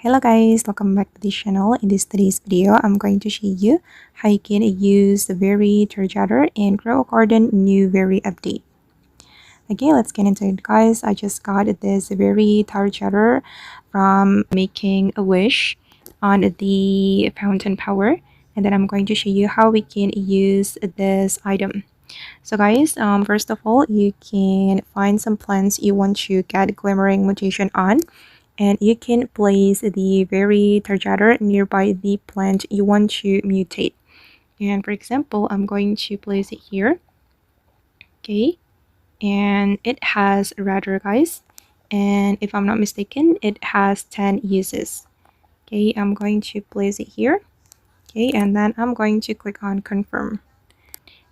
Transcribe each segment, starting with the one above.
Hello guys, welcome back to the channel. In today's video, I'm going to show you how you can use the Very Targeter and Grow a Garden new Very update. Okay, let's get into it guys. I just got this Very Targeter from Making a Wish on the Fountain Power, and then I'm going to show you how we can use this item. So guys, first of all, you can find some plants you want to get glimmering mutation on, and you can place the Very Targeter nearby the plant you want to mutate. And for example, I'm going to place it here. Okay, and it has a radar guys, and if I'm not mistaken, it has 10 uses. Okay, I'm going to place it here. Okay, and then I'm going to click on confirm.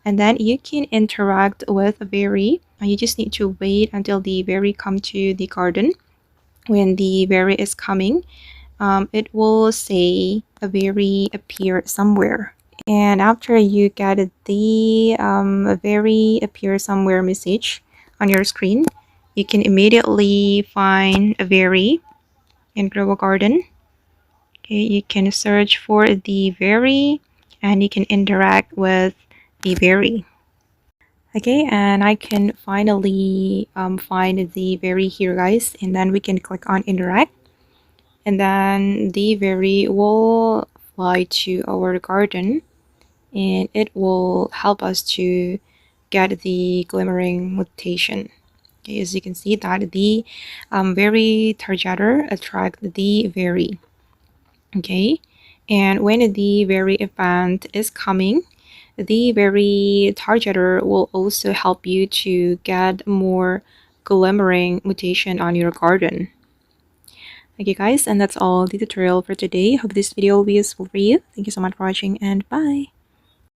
And then you can interact with a Very. You just need to wait until the Very come to the garden. When the Very is coming, it will say a Very appear somewhere. And after you get the Very appear somewhere message on your screen, you can immediately find a Very and grow a garden. Okay, you can search for the Very and you can interact with the Very. Okay, and I can finally find the Very here guys, and then we can click on interact, and then the Very will fly to our garden and it will help us to get the glimmering mutation. Okay, as you can see that the Very Targeter attract the Very. Okay, and when the Very event is coming, the Very Targeter will also help you to get more glimmering mutation on your garden. Okay guys, and that's all the tutorial for today. Hope this video will be useful for you. Thank you so much for watching, and bye.